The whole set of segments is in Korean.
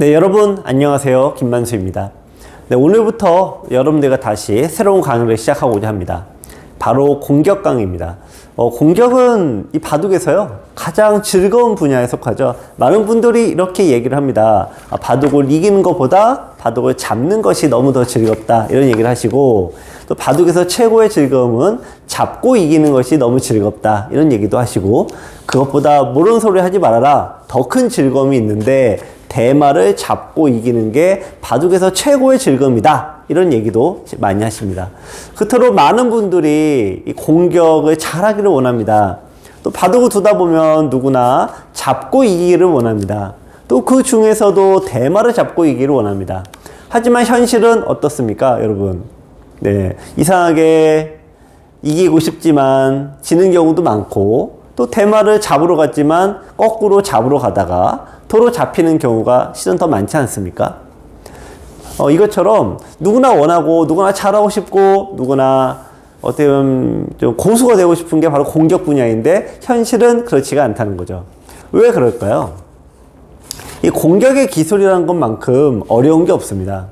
네, 여러분 안녕하세요. 김만수입니다. 네, 오늘부터 여러분들과 다시 새로운 강의를 시작하고자 합니다. 바로 공격 강의입니다. 공격은 이 바둑에서요 가장 즐거운 분야에 속하죠. 많은 분들이 이렇게 얘기를 합니다. 바둑을 이기는 것보다 바둑을 잡는 것이 너무 더 즐겁다, 이런 얘기를 하시고, 또 바둑에서 최고의 즐거움은 잡고 이기는 것이 너무 즐겁다, 이런 얘기도 하시고, 그것보다 모르는 소리 하지 말아라, 더 큰 즐거움이 있는데 대마를 잡고 이기는 게 바둑에서 최고의 즐거움이다, 이런 얘기도 많이 하십니다. 그토록 많은 분들이 이 공격을 잘하기를 원합니다. 또 바둑을 두다 보면 누구나 잡고 이기기를 원합니다. 또 그 중에서도 대마를 잡고 이기기를 원합니다. 하지만 현실은 어떻습니까, 여러분? 네, 이상하게 이기고 싶지만 지는 경우도 많고, 또 대마를 잡으러 갔지만 거꾸로 잡으러 가다가 도로 잡히는 경우가 실은 더 많지 않습니까? 이것처럼 누구나 원하고 누구나 잘하고 싶고 누구나 어떻게 보면 좀 고수가 되고 싶은 게 바로 공격 분야인데, 현실은 그렇지가 않다는 거죠. 왜 그럴까요? 이 공격의 기술이라는 것만큼 어려운 게 없습니다.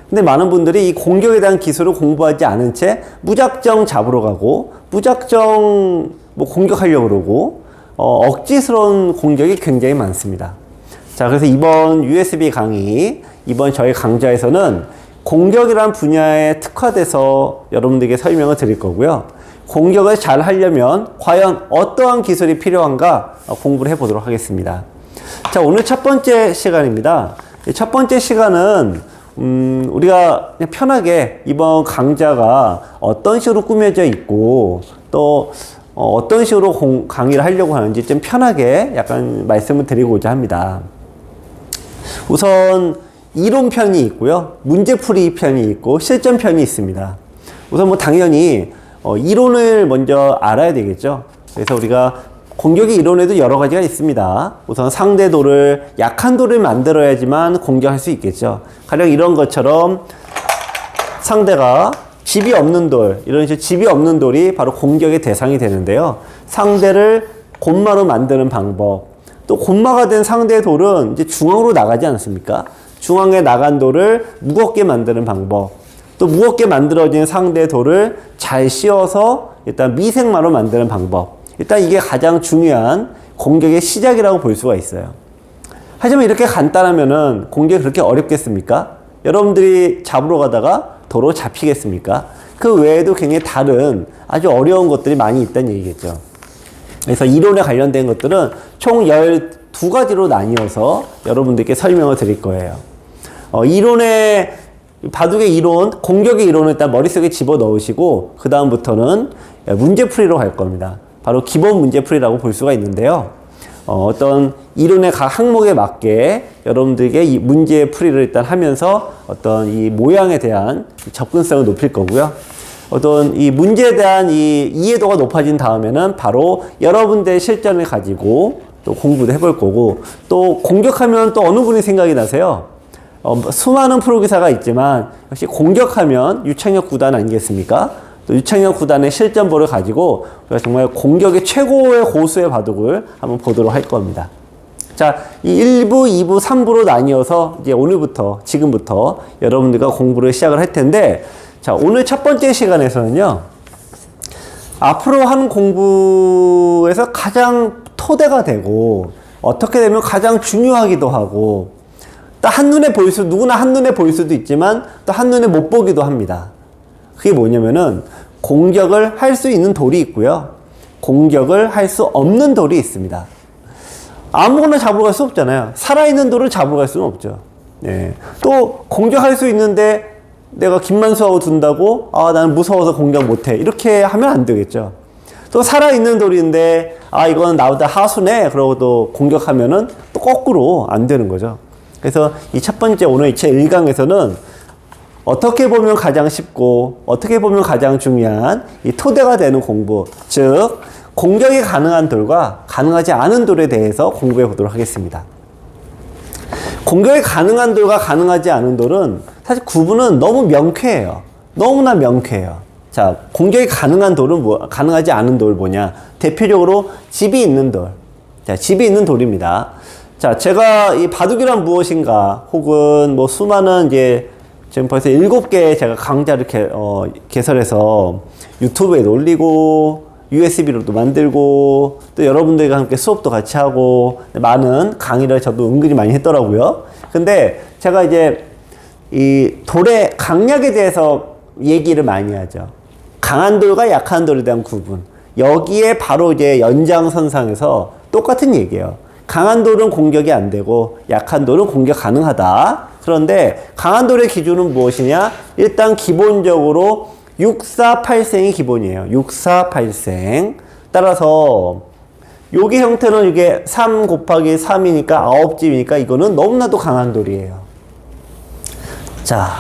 근데 많은 분들이 이 공격에 대한 기술을 공부하지 않은 채 무작정 잡으러 가고 무작정 공격하려고 그러고 억지스러운 공격이 굉장히 많습니다. 자, 그래서 이번 USB 강의, 이번 저희 강좌에서는 공격이란 분야에 특화돼서 여러분들에게 설명을 드릴 거고요. 공격을 잘 하려면 과연 어떠한 기술이 필요한가 공부를 해보도록 하겠습니다. 자, 오늘 첫 번째 시간입니다. 첫 번째 시간은 우리가 그냥 편하게 이번 강좌가 어떤 식으로 꾸며져 있고 또 어떤 식으로 강의를 하려고 하는지 좀 편하게 약간 말씀을 드리고자 합니다. 우선 이론편이 있고요, 문제풀이 편이 있고 실전편이 있습니다. 우선 당연히 이론을 먼저 알아야 되겠죠. 그래서 우리가 공격의 이론에도 여러 가지가 있습니다. 우선 상대 돌을, 약한 돌을 만들어야지만 공격할 수 있겠죠. 가령 이런 것처럼 상대가 집이 없는 돌, 이런 식으로 집이 없는 돌이 바로 공격의 대상이 되는데요. 상대를 곤마로 만드는 방법, 또 곤마가 된 상대의 돌은 이제 중앙으로 나가지 않습니까? 중앙에 나간 돌을 무겁게 만드는 방법, 또 무겁게 만들어진 상대의 돌을 잘 씌워서 일단 미생마로 만드는 방법, 일단 이게 가장 중요한 공격의 시작이라고 볼 수가 있어요. 하지만 이렇게 간단하면은 공격이 그렇게 어렵겠습니까? 여러분들이 잡으러 가다가 도로 잡히겠습니까? 그 외에도 굉장히 다른 아주 어려운 것들이 많이 있다는 얘기겠죠. 그래서 이론에 관련된 것들은 총 12가지로 나뉘어서 여러분들께 설명을 드릴 거예요. 바둑의 이론, 공격의 이론을 일단 머릿속에 집어 넣으시고, 그 다음부터는 문제풀이로 갈 겁니다. 바로 기본 문제풀이라고 볼 수가 있는데요. 어떤 이론의 각 항목에 맞게 여러분들에게 이 문제풀이를 일단 하면서 어떤 이 모양에 대한 접근성을 높일 거고요. 어떤 이 문제에 대한 이 이해도가 높아진 다음에는 바로 여러분들의 실전을 가지고 또 공부도 해볼 거고, 또 공격하면 또 어느 분이 생각이 나세요? 수많은 프로기사가 있지만 역시 공격하면 유창혁 구단 아니겠습니까? 또 유창혁 구단의 실전보를 가지고 우리가 정말 공격의 최고의 고수의 바둑을 한번 보도록 할 겁니다. 자, 이 1부, 2부, 3부로 나뉘어서 이제 오늘부터, 지금부터 여러분들과 공부를 시작을 할 텐데, 자, 오늘 첫 번째 시간에서는요, 앞으로 하는 공부에서 가장 토대가 되고, 어떻게 되면 가장 중요하기도 하고, 또 누구나 한눈에 보일 수도 있지만, 또 한눈에 못 보기도 합니다. 그게 뭐냐면은, 공격을 할 수 있는 돌이 있고요, 공격을 할 수 없는 돌이 있습니다. 아무거나 잡으러 갈 수 없잖아요. 살아있는 돌을 잡으러 갈 수는 없죠. 네. 또 공격할 수 있는데 내가 김만수하고 둔다고 나는 무서워서 공격 못해, 이렇게 하면 안 되겠죠. 또 살아있는 돌인데 이건 나보다 하수네, 그러고 또 공격하면은 또 거꾸로 안 되는 거죠. 그래서 이 첫 번째, 오늘 제 1강에서는 어떻게 보면 가장 쉽고 어떻게 보면 가장 중요한 이 토대가 되는 공부, 즉 공격이 가능한 돌과 가능하지 않은 돌에 대해서 공부해 보도록 하겠습니다. 공격이 가능한 돌과 가능하지 않은 돌은 사실 구분은 너무 명쾌해요. 너무나 명쾌해요. 자, 공격이 가능한 돌은 가능하지 않은 돌 뭐냐? 대표적으로 집이 있는 돌. 자, 집이 있는 돌입니다. 자, 제가 이 바둑이란 무엇인가, 혹은 뭐 수많은 이제 지금 벌써 7개 제가 강좌를 개설해서 유튜브에 올리고, USB로도 만들고, 또 여러분들과 함께 수업도 같이 하고, 많은 강의를 저도 은근히 많이 했더라고요. 근데 제가 이제 이 돌의 강약에 대해서 얘기를 많이 하죠. 강한 돌과 약한 돌에 대한 구분. 여기에 바로 이제 연장선상에서 똑같은 얘기예요. 강한 돌은 공격이 안 되고 약한 돌은 공격 가능하다. 그런데 강한 돌의 기준은 무엇이냐? 일단 기본적으로 648생이 기본이에요. 648생. 따라서 여기 형태는 이게 3 곱하기 3이니까 9집이니까 이거는 너무나도 강한 돌이에요. 자,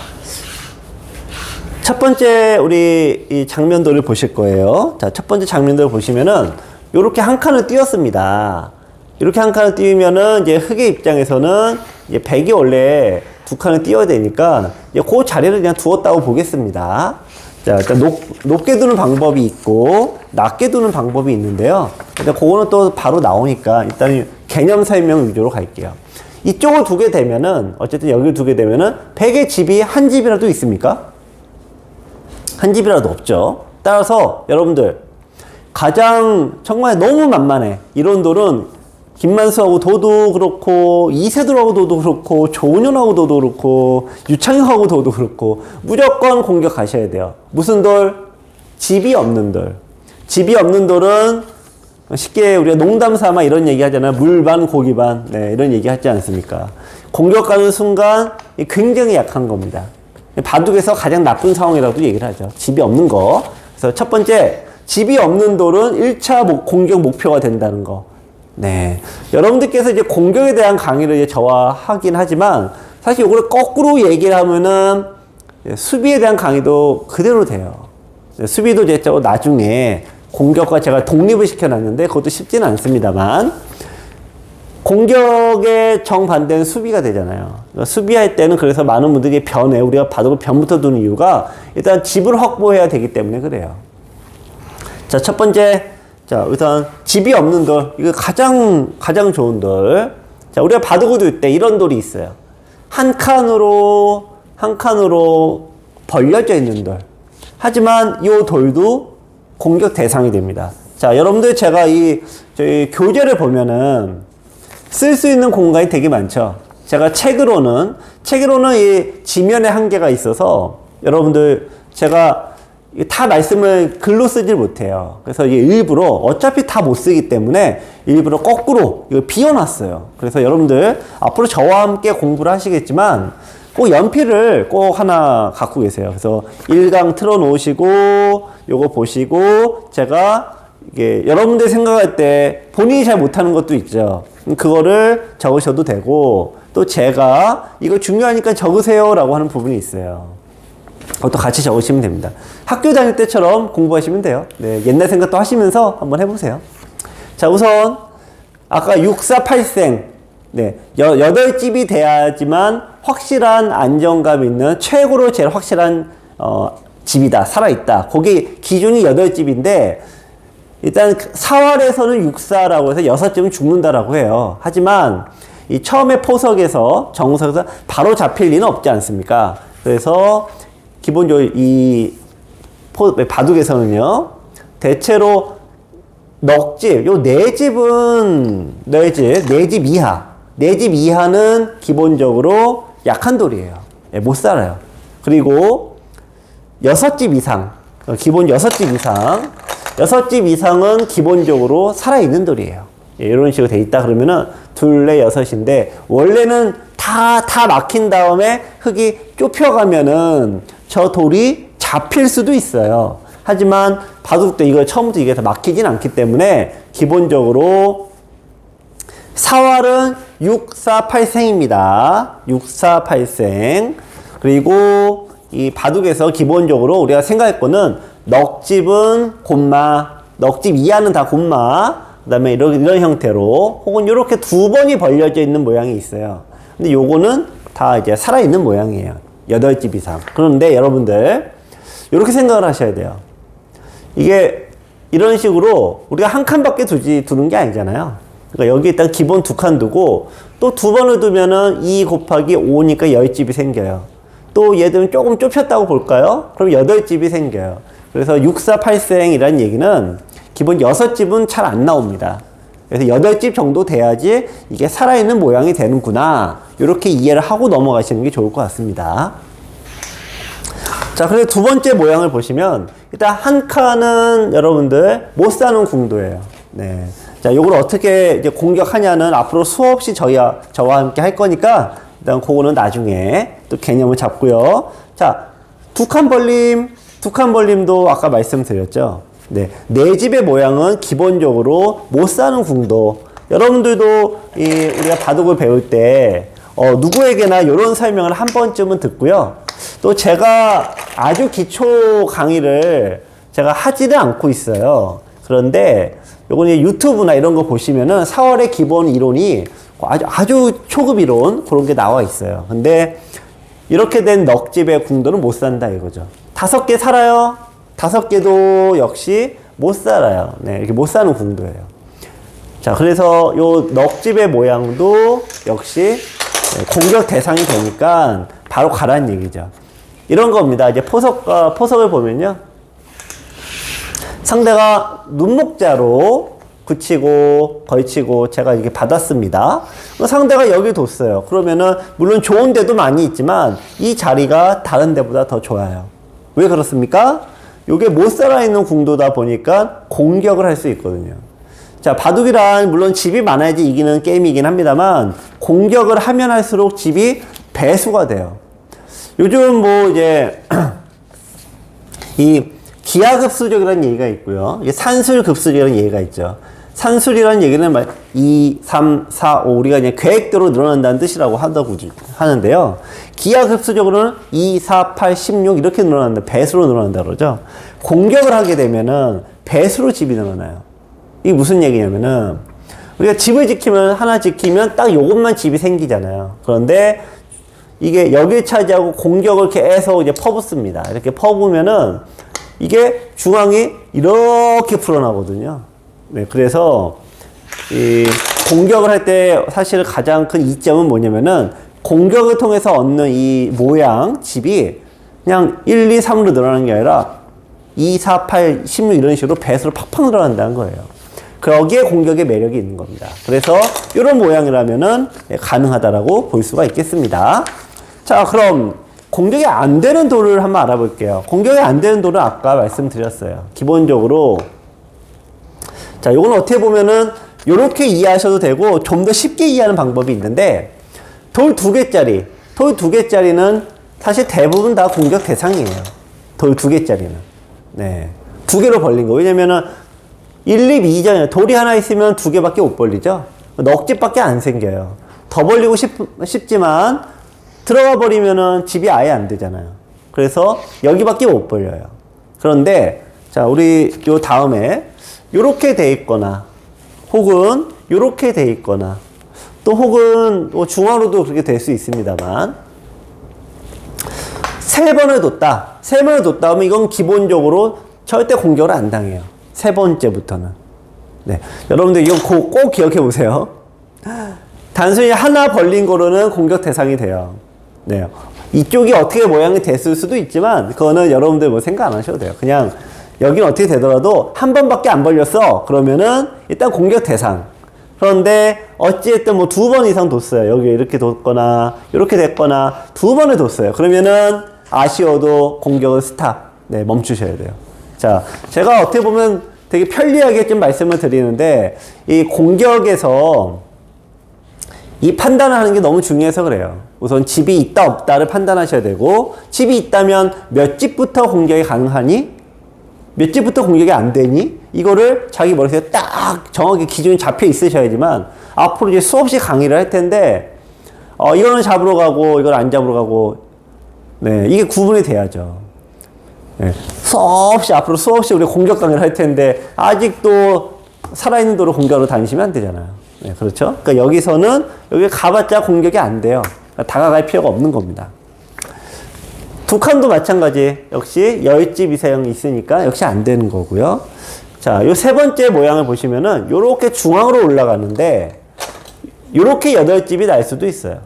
첫 번째 우리 이 장면돌을 보실 거예요. 자, 첫 번째 장면돌을 보시면은 요렇게 한 칸을 띄웠습니다. 이렇게 한 칸을 띄우면은 이제 흑의 입장에서는 이제 백이 원래 2칸을 띄워야 되니까 이제 그 자리를 그냥 두었다고 보겠습니다. 자, 일단 높게 두는 방법이 있고 낮게 두는 방법이 있는데요. 일단 그거는 또 바로 나오니까 일단 개념 설명 위주로 갈게요. 이쪽을 두게 되면은 어쨌든 여기를 두게 되면은 백의 집이 한 집이라도 있습니까? 한 집이라도 없죠. 따라서 여러분들 가장 정말 너무 만만해. 이런 돌은 김만수하고 도도 그렇고 이세돌하고 도도 그렇고 조은현하고 도도 그렇고 유창혁하고 도도 그렇고 무조건 공격하셔야 돼요. 무슨 돌? 집이 없는 돌. 집이 없는 돌은 쉽게 우리가 농담 삼아 이런 얘기 하잖아요. 물반 고기반. 네, 이런 얘기 하지 않습니까? 공격하는 순간 굉장히 약한 겁니다. 바둑에서 가장 나쁜 상황이라고 얘기를 하죠. 집이 없는 거. 그래서 첫 번째, 집이 없는 돌은 1차 공격 목표가 된다는 거. 네. 여러분들께서 이제 공격에 대한 강의를 이제 저와 하긴 하지만 사실 이걸 거꾸로 얘기를 하면은 수비에 대한 강의도 그대로 돼요. 수비도 이제 나중에 공격과 제가 독립을 시켜놨는데 그것도 쉽지는 않습니다만 공격에 정반대는 수비가 되잖아요. 수비할 때는 그래서 많은 분들이 변에 우리가 바둑을 변부터 두는 이유가 일단 집을 확보해야 되기 때문에 그래요. 자, 첫 번째. 자, 우선 집이 없는 돌. 이거 가장 좋은 돌. 자, 우리가 바둑을 둘 때 이런 돌이 있어요. 한 칸으로 벌려져 있는 돌. 하지만 이 돌도 공격 대상이 됩니다. 자, 여러분들 제가 저희 교재를 보면은 쓸 수 있는 공간이 되게 많죠. 제가 책으로는 이 지면에 한계가 있어서 여러분들 제가 다 말씀을 글로 쓰질 못해요. 그래서 일부러 어차피 다 못 쓰기 때문에 일부러 거꾸로 이거 비워놨어요. 그래서 여러분들 앞으로 저와 함께 공부를 하시겠지만 꼭 연필을 꼭 하나 갖고 계세요. 그래서 1강 틀어 놓으시고 요거 보시고 제가 이게 여러분들 생각할 때 본인이 잘 못하는 것도 있죠. 그거를 적으셔도 되고 또 제가 이거 중요하니까 적으세요 라고 하는 부분이 있어요. 그것도 같이 적으시면 됩니다. 학교 다닐 때처럼 공부하시면 돼요. 네, 옛날 생각도 하시면서 한번 해보세요. 자, 우선 아까 648생 네, 8집이 돼야지만 확실한 안정감 있는 최고로 제일 확실한 집이다. 살아있다. 거기 기준이 8집인데 일단 사활에서는 6사라고 해서 6집은 죽는다라고 해요. 하지만 이 처음에 포석에서 정석에서 바로 잡힐 리는 없지 않습니까? 그래서 기본적으로 이 바둑에서는요, 대체로 넉집, 요 4집은, 4집 이하. 4집 이하는 기본적으로 약한 돌이에요. 예, 못 살아요. 그리고 6집 이상, 기본 6집 이상, 6집 이상은 기본적으로 살아있는 돌이에요. 예, 이런 식으로 돼 있다 그러면은 둘, 넷, 여섯인데, 원래는 다 막힌 다음에 흙이 좁혀가면은 저 돌이 잡힐 수도 있어요. 하지만 바둑 때 이거 처음부터 이게 다 막히진 않기 때문에 기본적으로 사활은 648생입니다. 648생. 그리고 이 바둑에서 기본적으로 우리가 생각할 거는 넉집은 곤마, 넉집 이하는 다 곤마, 그 다음에 이런 형태로 혹은 이렇게 2번이 벌려져 있는 모양이 있어요. 근데 요거는 다 이제 살아있는 모양이에요. 8집 이상. 그런데 여러분들 이렇게 생각을 하셔야 돼요. 이게 이런 식으로 우리가 한 칸밖에 두는 게 아니잖아요. 그러니까 여기 일단 기본 2칸 두고 또 2번을 두면은 2 곱하기 5니까 10집이 생겨요. 또 얘들은 조금 좁혔다고 볼까요? 그럼 8집이 생겨요. 그래서 6, 4, 8생이라는 얘기는 기본 6집은 잘 안 나옵니다. 그래서 8집 정도 돼야지 이게 살아있는 모양이 되는구나. 이렇게 이해를 하고 넘어가시는 게 좋을 것 같습니다. 자, 그래서 두 번째 모양을 보시면 일단 한 칸은 여러분들 못 사는 궁도예요. 네. 자, 요걸 어떻게 이제 공격하냐는 앞으로 수없이 저와 함께 할 거니까 일단 그거는 나중에 또 개념을 잡고요. 자, 두 칸 벌림도 아까 말씀드렸죠. 네. 네 집의 모양은 기본적으로 못 사는 궁도. 여러분들도 우리가 바둑을 배울 때 누구에게나 이런 설명을 한 번쯤은 듣고요. 또 제가 아주 기초 강의를 제가 하지는 않고 있어요. 그런데 요건 유튜브나 이런 거 보시면은 4월의 기본 이론이 아주 초급 이론 그런 게 나와 있어요. 근데 이렇게 된 넉집의 궁도는 못 산다 이거죠. 5개 살아요. 5개도 역시 못 살아요. 네, 이렇게 못 사는 궁도예요. 자, 그래서 요 넉집의 모양도 역시 공격 대상이 되니까 바로 가라는 얘기죠. 이런 겁니다. 이제 포석을 보면요. 상대가 눈목자로 굳히고 걸치고 제가 이렇게 받았습니다. 상대가 여기 뒀어요. 그러면은 물론 좋은 데도 많이 있지만 이 자리가 다른 데보다 더 좋아요. 왜 그렇습니까? 이게 못 살아있는 궁도다 보니까 공격을 할 수 있거든요. 자, 바둑이란 물론 집이 많아야지 이기는 게임이긴 합니다만 공격을 하면 할수록 집이 배수가 돼요. 요즘 뭐 이제 이 기하급수적이라는 얘기가 있고요. 산술급수적이라는 얘기가 있죠. 산술이라는 얘기는 2, 3, 4, 5 우리가 이제 계획대로 늘어난다는 뜻이라고 하는데요. 기하급수적으로는 2, 4, 8, 16 이렇게 늘어난다. 배수로 늘어난다 그러죠. 공격을 하게 되면은 배수로 집이 늘어나요. 이게 무슨 얘기냐면은 우리가 집을 지키면 하나 지키면 딱 요것만 집이 생기잖아요. 그런데 이게 여기를 차지하고 공격을 계속 이제 퍼붓습니다. 이렇게 퍼부면은 이게 중앙이 이렇게 풀어나거든요. 네, 그래서 이 공격을 할 때 사실 가장 큰 이점은 뭐냐면은 공격을 통해서 얻는 이 모양, 집이 그냥 1, 2, 3으로 늘어나는 게 아니라 2, 4, 8, 16 이런 식으로 배수로 팍팍 늘어난다는 거예요. 거기에 공격의 매력이 있는 겁니다. 그래서 이런 모양이라면은 가능하다라고 볼 수가 있겠습니다. 자, 그럼 공격이 안 되는 돌을 한번 알아볼게요. 공격이 안 되는 돌은 아까 말씀드렸어요. 기본적으로 자, 요건 어떻게 보면은 요렇게 이해하셔도 되고 좀 더 쉽게 이해하는 방법이 있는데 돌 2개짜리 돌 2개짜리는 사실 대부분 다 공격 대상이에요. 돌 2개짜리는 네, 2개로 벌린 거. 왜냐면은 1, 2, 2잖아요. 돌이 하나 있으면 2개밖에 못 벌리죠. 넉집밖에 안 생겨요. 더 벌리고 싶지만 들어가 버리면은 집이 아예 안 되잖아요. 그래서 여기밖에 못 벌려요. 그런데 자, 우리 요 다음에 요렇게 돼 있거나 혹은 요렇게 돼 있거나 또 혹은 뭐 중화로도 그렇게 될 수 있습니다만 3번을 뒀다 하면 이건 기본적으로 절대 공격을 안 당해요. 3번째부터는. 네. 여러분들 이거 꼭 기억해 보세요. 단순히 하나 벌린 거로는 공격 대상이 돼요. 네. 이쪽이 어떻게 모양이 됐을 수도 있지만 그거는 여러분들 뭐 생각 안 하셔도 돼요. 그냥 여기는 어떻게 되더라도 한 번밖에 안 벌렸어. 그러면은 일단 공격 대상. 그런데 어찌됐든 뭐 2번 이상 뒀어요. 여기 이렇게 뒀거나 이렇게 됐거나 2번을 뒀어요. 그러면은 아쉬워도 공격을 스탑. 네, 멈추셔야 돼요. 자, 제가 어떻게 보면 되게 편리하게 좀 말씀을 드리는데 이 공격에서 이 판단을 하는 게 너무 중요해서 그래요. 우선 집이 있다 없다를 판단하셔야 되고 집이 있다면 몇 집부터 공격이 가능하니? 몇 집부터 공격이 안 되니? 이거를 자기 머릿속에 딱 정확히 기준이 잡혀 있으셔야지만 앞으로 이제 수없이 강의를 할 텐데 이거는 잡으러 가고 이걸 안 잡으러 가고 네, 이게 구분이 돼야죠. 네, 앞으로 수없이 우리 공격 강의를 할 텐데 아직도 살아있는 도로 공격으로 다니시면 안 되잖아요. 네, 그렇죠? 그러니까 여기서는 여기 가봤자 공격이 안 돼요. 그러니까 다가갈 필요가 없는 겁니다. 2칸도 마찬가지. 역시 10집 이상이 있으니까 역시 안 되는 거고요. 자, 자, 요 세 번째 모양을 보시면은 요렇게 중앙으로 올라가는데 요렇게 8집이 날 수도 있어요.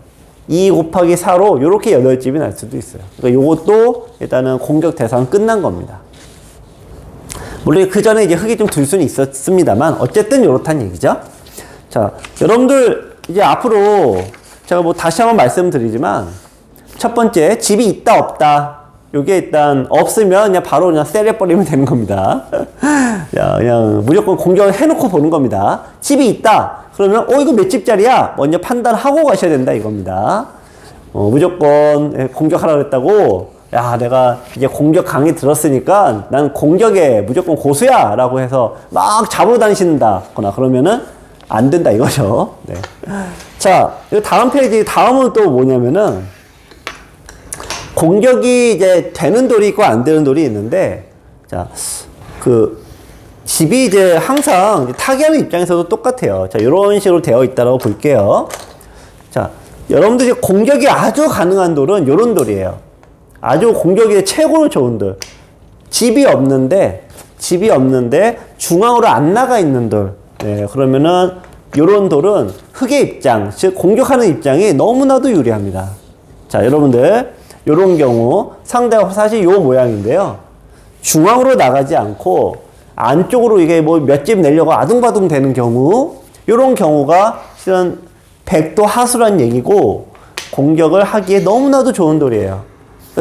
2 곱하기 4로 요렇게 8집이 날 수도 있어요. 그러니까 요것도 일단은 공격 대상 끝난 겁니다. 물론 그 전에 이제 흙이 좀 들 수는 있었습니다만 어쨌든 요렇다는 얘기죠. 자, 여러분들 이제 앞으로 제가 뭐 다시 한번 말씀드리지만 첫 번째 집이 있다 없다 요게 일단 없으면 그냥 바로 그냥 때려버리면 되는 겁니다. 야, 그냥 무조건 공격을 해놓고 보는 겁니다. 집이 있다 그러면 이거 몇 집짜리야 먼저 판단하고 가셔야 된다 이겁니다. 무조건 공격하라 그랬다고 야 내가 이제 공격 강의 들었으니까 난 공격에 무조건 고수야 라고 해서 막 잡으러 다니신다 거나 그러면은 안 된다 이거죠. 네. 자, 다음 페이지 다음은 또 뭐냐면은 공격이 이제 되는 돌이 있고 안 되는 돌이 있는데 자, 그 집이 이제 항상 타개하는 입장에서도 똑같아요. 자, 이런 식으로 되어 있다고 볼게요. 자, 여러분들 이제 공격이 아주 가능한 돌은 이런 돌이에요. 아주 공격이 최고로 좋은 돌. 집이 없는데 중앙으로 안 나가 있는 돌. 네, 그러면은 요런 돌은 흑의 입장, 즉 공격하는 입장이 너무나도 유리합니다. 자, 여러분들 요런 경우 상대가 사실 요 모양인데요. 중앙으로 나가지 않고 안쪽으로 이게 뭐 몇 집 내려고 아둥바둥 되는 경우 요런 경우가 실은 백도 하수란 얘기고 공격을 하기에 너무나도 좋은 돌이에요.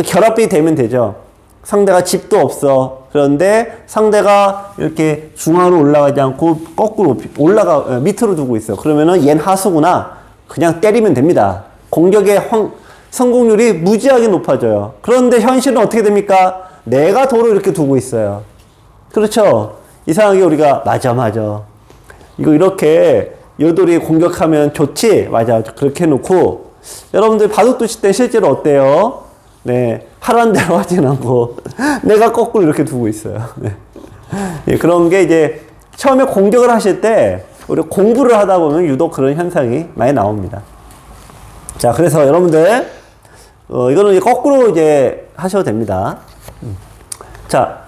결합이 되면 되죠. 상대가 집도 없어. 그런데 상대가 이렇게 중앙으로 올라가지 않고 거꾸로 밑으로 두고 있어. 그러면은 얜 하수구나. 그냥 때리면 됩니다. 공격의 성공률이 무지하게 높아져요. 그런데 현실은 어떻게 됩니까? 내가 돌을 이렇게 두고 있어요. 그렇죠? 이상하게 우리가 맞아. 이거 이렇게 요 돌이 공격하면 좋지? 맞아. 그렇게 해놓고 여러분들 바둑 두실 때 실제로 어때요? 네, 하라는 대로 하진 않고 내가 거꾸로 이렇게 두고 있어요. 네. 예, 그런 게 이제 처음에 공격을 하실 때 우리 공부를 하다 보면 유독 그런 현상이 많이 나옵니다. 자, 그래서 여러분들 이거는 이제 거꾸로 이제 하셔도 됩니다. 자,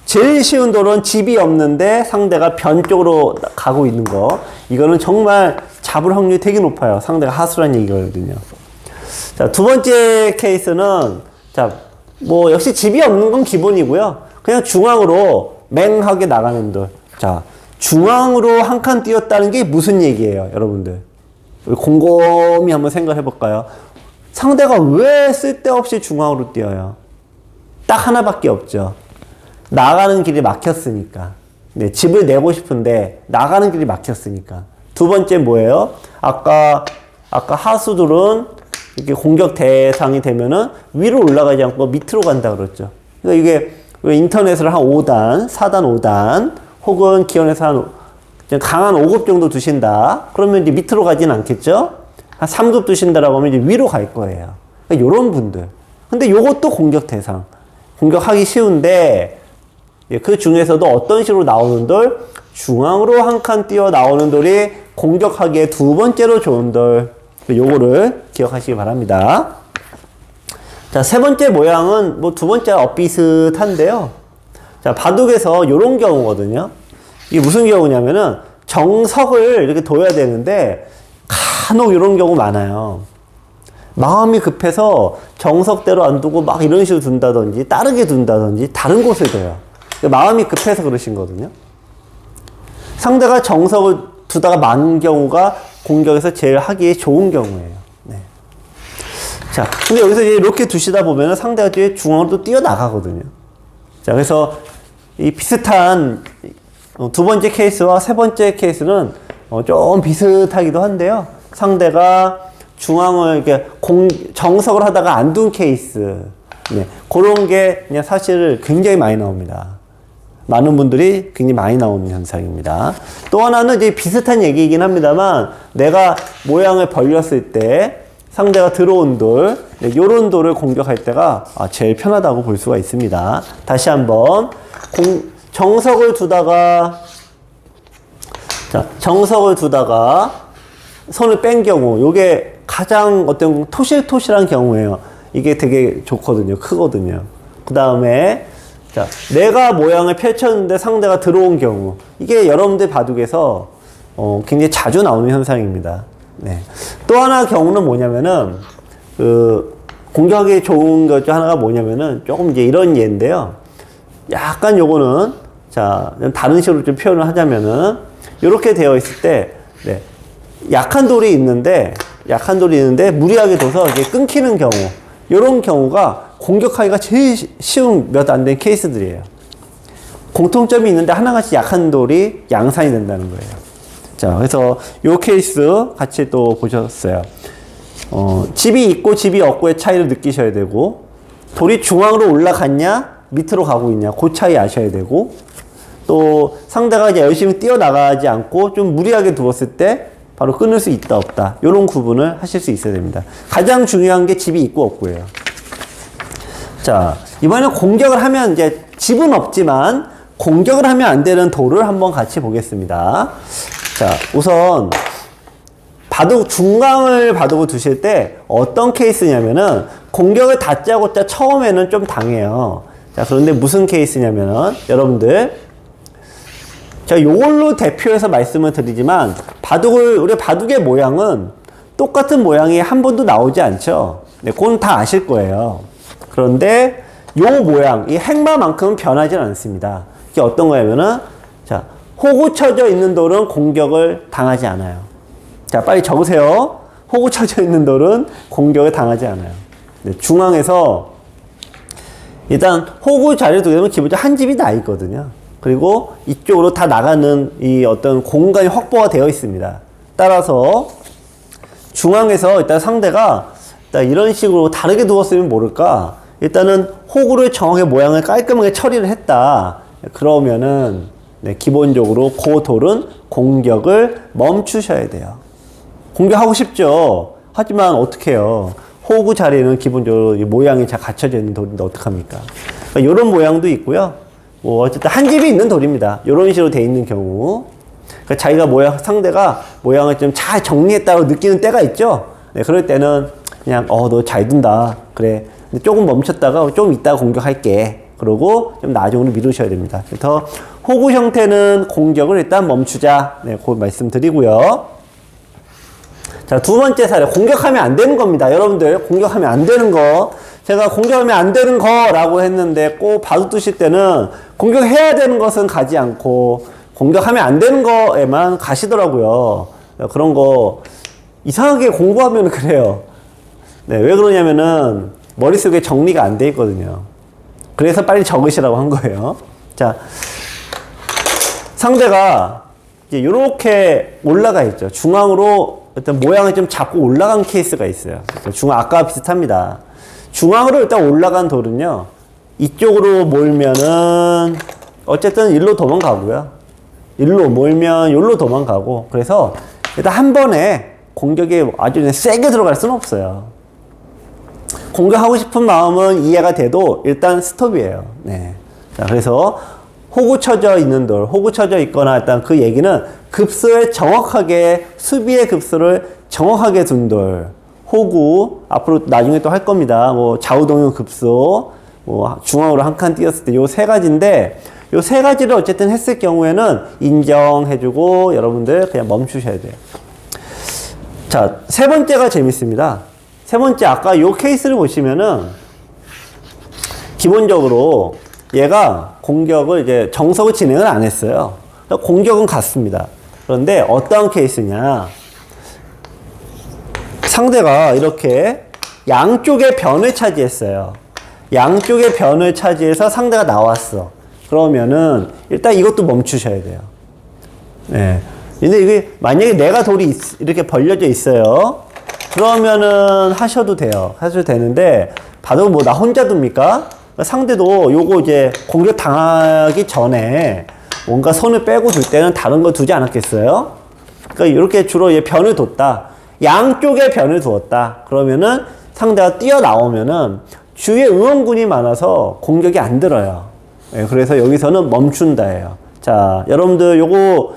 제일 쉬운 돌은 집이 없는데 상대가 변 쪽으로 가고 있는 거. 이거는 정말 잡을 확률이 되게 높아요. 상대가 하수란 얘기거든요. 자, 두 번째 케이스는, 자, 뭐, 역시 집이 없는 건 기본이고요. 그냥 중앙으로 맹하게 나가는 돌. 자, 중앙으로 한 칸 띄었다는 게 무슨 얘기예요, 여러분들? 우리 곰곰이 한번 생각해 볼까요? 상대가 왜 쓸데없이 중앙으로 띄어요? 딱 하나밖에 없죠. 나가는 길이 막혔으니까. 네, 집을 내고 싶은데 나가는 길이 막혔으니까. 두 번째 뭐예요? 아까 하수들은 이렇게 공격 대상이 되면은 위로 올라가지 않고 밑으로 간다 그랬죠. 그러니까 이게 인터넷을 한 5단, 4단, 5단 혹은 기원에서 한 강한 5급 정도 두신다. 그러면 이제 밑으로 가진 않겠죠? 한 3급 두신다라고 하면 이제 위로 갈 거예요. 그러니까 요런 분들. 근데 요것도 공격 대상. 공격하기 쉬운데 그 중에서도 어떤 식으로 나오는 돌? 중앙으로 한 칸 띄어 나오는 돌이 공격하기에 두 번째로 좋은 돌. 요거를 기억하시기 바랍니다. 자, 세 번째 모양은 뭐 두 번째와 비슷한데요. 자, 바둑에서 요런 경우거든요. 이게 무슨 경우냐면은 정석을 이렇게 둬야 되는데 간혹 요런 경우 많아요. 마음이 급해서 정석대로 안 두고 막 이런 식으로 둔다든지 다르게 둔다든지 다른 곳에 둬요. 마음이 급해서 그러신 거거든요. 상대가 정석을 두다가 만 경우가 공격에서 제일 하기에 좋은 경우예요. 네. 자, 근데 여기서 이제 이렇게 두시다 보면은 상대가 뒤에 중앙으로 또 뛰어나가거든요. 자, 그래서 이 비슷한 두 번째 케이스와 세 번째 케이스는 좀 비슷하기도 한데요. 상대가 중앙을 이렇게 정석을 하다가 안 둔 케이스. 네. 그런 게 그냥 사실 굉장히 많이 나옵니다. 많은 분들이 굉장히 많이 나오는 현상입니다. 또 하나는 이제 비슷한 얘기이긴 합니다만 내가 모양을 벌렸을 때 상대가 들어온 돌, 네, 요런 돌을 공격할 때가 제일 편하다고 볼 수가 있습니다. 다시 한번 정석을 두다가 손을 뺀 경우 요게 가장 어떤 토실토실한 경우예요. 이게 되게 좋거든요. 크거든요. 그 다음에 자, 내가 모양을 펼쳤는데 상대가 들어온 경우. 이게 여러분들 바둑에서 굉장히 자주 나오는 현상입니다. 네. 또 하나 경우는 뭐냐면은, 공격하기 좋은 것 중 하나가 뭐냐면은, 조금 이제 이런 예인데요. 약간 요거는, 자, 다른 식으로 좀 표현을 하자면은, 이렇게 되어 있을 때, 네. 약한 돌이 있는데 무리하게 둬서 이게 끊기는 경우. 요런 경우가 공격하기가 제일 쉬운 몇 안 된 케이스들이에요. 공통점이 있는데 하나같이 약한 돌이 양산이 된다는 거예요. 자, 그래서 요 케이스 같이 또 보셨어요. 집이 있고 집이 없고의 차이를 느끼셔야 되고, 돌이 중앙으로 올라갔냐, 밑으로 가고 있냐, 그 차이 아셔야 되고, 또 상대가 이제 열심히 뛰어나가지 않고 좀 무리하게 두었을 때 바로 끊을 수 있다, 없다. 요런 구분을 하실 수 있어야 됩니다. 가장 중요한 게 집이 있고 없고예요. 자, 이번에는 공격을 하면 이제 집은 없지만 공격을 하면 안 되는 돌을 한번 같이 보겠습니다. 자, 우선 중강을 바둑을 두실 때 어떤 케이스냐면은 공격을 다짜고짜 처음에는 좀 당해요. 자, 그런데 무슨 케이스냐면은 여러분들, 제가 요걸로 대표해서 말씀을 드리지만 우리 바둑의 모양은 똑같은 모양이 한 번도 나오지 않죠. 네, 그건 다 아실 거예요. 그런데 요 모양, 이 행마만큼은 변하지 않습니다. 이게 어떤 거냐면은, 자, 호구 쳐져 있는 돌은 공격을 당하지 않아요. 자, 빨리 적으세요. 호구 쳐져 있는 돌은 공격을 당하지 않아요. 네, 중앙에서 일단 호구 자리를 두게 되면 기본적으로 한 집이 나 있거든요. 그리고 이쪽으로 다 나가는 이 어떤 공간이 확보가 되어 있습니다. 따라서 중앙에서 일단 상대가 일단 이런 식으로 다르게 두었으면 모를까? 일단은 호구를 정확하게 모양을 깔끔하게 처리를 했다. 그러면은 네, 기본적으로 그 돌은 공격을 멈추셔야 돼요. 공격하고 싶죠. 하지만 어떻게 해요? 호구 자리에는 기본적으로 이 모양이 잘 갖춰져 있는 돌인데 어떡합니까? 그러니까 이런 모양도 있고요. 뭐 어쨌든 한 집이 있는 돌입니다. 이런 식으로 돼 있는 경우, 그러니까 자기가 상대가 모양을 좀 잘 정리했다고 느끼는 때가 있죠. 네, 그럴 때는 그냥 너 잘 둔다. 그래. 조금 멈췄다가 좀 이따가 공격할게. 그러고 좀 나중으로 미루셔야 됩니다. 그래서 호구 형태는 공격을 일단 멈추자. 네, 그 말씀 드리고요. 자, 두 번째 사례. 공격하면 안 되는 겁니다. 여러분들, 공격하면 안 되는 거. 제가 공격하면 안 되는 거라고 했는데 꼭 바둑 두실 때는 공격해야 되는 것은 가지 않고 공격하면 안 되는 거에만 가시더라고요. 그런 거 이상하게 공부하면 그래요. 네, 왜 그러냐면은 머릿속에 정리가 안 돼 있거든요. 그래서 빨리 적으시라고 한 거예요. 자, 상대가 이제 이렇게 올라가 있죠. 중앙으로 일단 모양을 좀 잡고 올라간 케이스가 있어요. 아까와 비슷합니다. 중앙으로 일단 올라간 돌은요, 이쪽으로 몰면은 어쨌든 일로 도망가고요. 일로 몰면 일로 도망가고, 그래서 일단 한 번에 공격이 아주 세게 들어갈 수는 없어요. 공격하고 싶은 마음은 이해가 돼도 일단 스톱이에요. 네. 자, 그래서 호구 쳐져 있는 돌, 호구 쳐져 있거나 일단 그 얘기는 급소에 정확하게, 수비의 급소를 정확하게 둔 돌. 호구, 앞으로 나중에 또 할 겁니다. 뭐 좌우동형 급소, 뭐 중앙으로 한 칸 띄었을 때 요 세 가지인데, 요 세 가지를 어쨌든 했을 경우에는 인정해주고 여러분들 그냥 멈추셔야 돼요. 자, 세 번째가 재밌습니다. 세 번째, 아까 요 케이스를 보시면은 기본적으로 얘가 공격을 이제 정석을 진행을 안 했어요. 공격은 갔습니다. 그런데 어떠한 케이스냐? 상대가 이렇게 양쪽의 변을 차지했어요. 양쪽의 변을 차지해서 상대가 나왔어. 그러면은 일단 이것도 멈추셔야 돼요. 네. 근데 이게 만약에 내가 돌이 이렇게 벌려져 있어요. 그러면은 하셔도 돼요. 하셔도 되는데 바둑 뭐 나 혼자 둡니까? 상대도 요거 이제 공격 당하기 전에 뭔가 손을 빼고 둘 때는 다른 거 두지 않았겠어요? 그러니까 이렇게 주로 얘 변을 뒀다. 양쪽에 변을 두었다. 그러면은 상대가 뛰어나오면은 주위에 의원군이 많아서 공격이 안 들어요. 네, 그래서 여기서는 멈춘다예요. 자, 여러분들 요거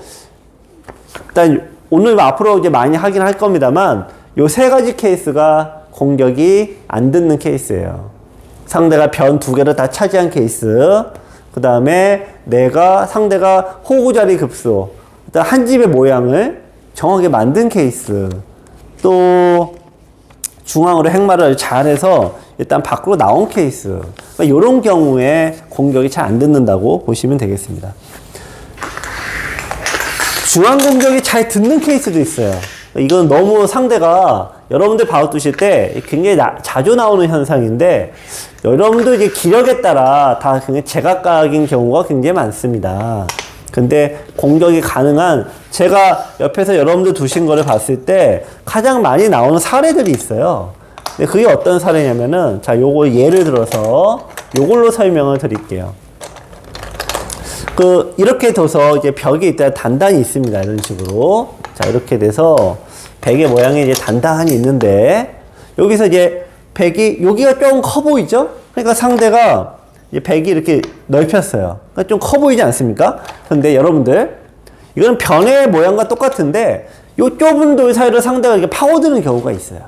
일단 오늘 앞으로 이제 많이 하긴 할 겁니다만 요 세 가지 케이스가 공격이 안 듣는 케이스예요. 상대가 변 두 개를 다 차지한 케이스. 그 다음에 상대가 호구자리 급소, 일단 한 집의 모양을 정확하게 만든 케이스, 또 중앙으로 핵마를 잘해서 일단 밖으로 나온 케이스, 그러니까 이런 경우에 공격이 잘 안 듣는다고 보시면 되겠습니다. 중앙 공격이 잘 듣는 케이스도 있어요. 이건 너무 상대가 여러분들 바로 두실 때 굉장히 자주 나오는 현상인데, 여러분들 이제 기력에 따라 다 굉장히 제각각인 경우가 굉장히 많습니다. 근데 공격이 가능한, 제가 옆에서 여러분들 두신 거를 봤을 때 가장 많이 나오는 사례들이 있어요. 근데 그게 어떤 사례냐면은, 자, 요거 예를 들어서 요걸로 설명을 드릴게요. 이렇게 둬서 이제 벽이 일단 단단히 있습니다. 이런 식으로. 자, 이렇게 돼서 벽의 모양이 이제 단단히 있는데, 여기서 이제 벽이, 여기가 좀 커 보이죠? 그러니까 상대가 이제 벽이 이렇게 넓혔어요. 그러니까 좀 커 보이지 않습니까? 근데 여러분들, 이건 변의 모양과 똑같은데, 요 좁은 돌 사이를 상대가 이렇게 파고드는 경우가 있어요.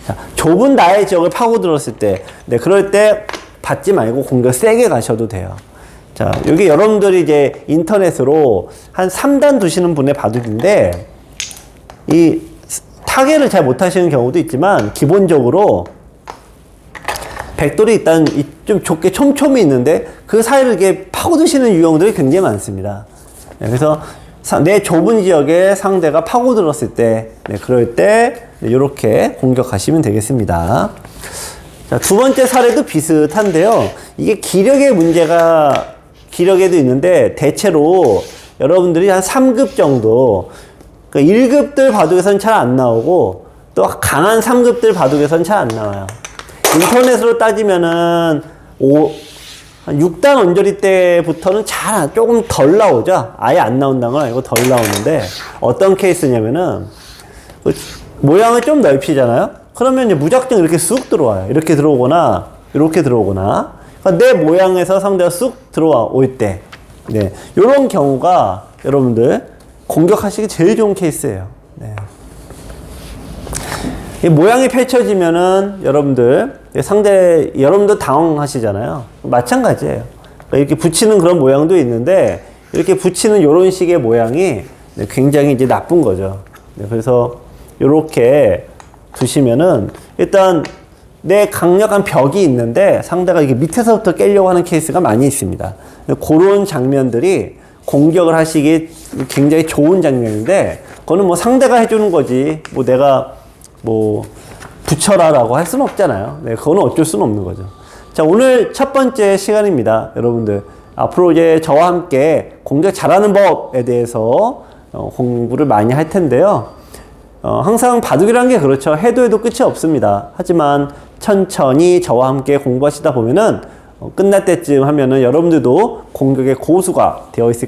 자, 좁은 나의 지역을 파고들었을 때, 네, 그럴 때 받지 말고 공격 세게 가셔도 돼요. 자, 여기 여러분들이 이제 인터넷으로 한 3단 두시는 분의 바둑인데, 이 타겟을 잘 못하시는 경우도 있지만, 기본적으로 백돌이 일단 좀 좁게 촘촘히 있는데 그 사이를 이렇게 파고드시는 유형들이 굉장히 많습니다. 네, 그래서 내 좁은 지역에 상대가 파고들었을 때, 네, 그럴 때 이렇게 공격하시면 되겠습니다. 자, 두 번째 사례도 비슷한데요. 이게 기력의 문제가 기력에도 있는데, 대체로 여러분들이 한 3급 정도, 그러니까 1급들 바둑에서는 잘 안 나오고, 또 강한 3급들 바둑에서는 잘 안 나와요. 인터넷으로 따지면은 한 6단 언저리 때부터는 조금 덜 나오죠. 아예 안 나온다는 건 아니고 덜 나오는데, 어떤 케이스냐면은 모양을 좀 넓히잖아요. 그러면 이제 무작정 이렇게 쑥 들어와요. 이렇게 들어오거나 이렇게 들어오거나, 그러니까 내 모양에서 상대가 쑥 들어올 때, 네, 이런 경우가 여러분들 공격하시기 제일 좋은 케이스예요. 네. 이 모양이 펼쳐지면은 여러분들 당황하시잖아요. 마찬가지예요. 그러니까 이렇게 붙이는 그런 모양도 있는데, 이렇게 붙이는 이런 식의 모양이 굉장히 이제 나쁜 거죠. 네, 그래서 이렇게 두시면은 일단 내 강력한 벽이 있는데 상대가 이게 밑에서부터 깨려고 하는 케이스가 많이 있습니다. 그런 장면들이 공격을 하시기 굉장히 좋은 장면인데, 그거는 뭐 상대가 해주는 거지, 뭐 내가 뭐 붙여라라고 할 수는 없잖아요. 네, 그거는 어쩔 수는 없는 거죠. 자, 오늘 첫 번째 시간입니다. 여러분들, 앞으로 이제 저와 함께 공격 잘하는 법에 대해서 공부를 많이 할 텐데요. 항상 바둑이라는 게 그렇죠. 해도 끝이 없습니다. 하지만 천천히 저와 함께 공부하시다 보면은 끝날 때쯤 하면은 여러분들도 공격의 고수가 되어 있을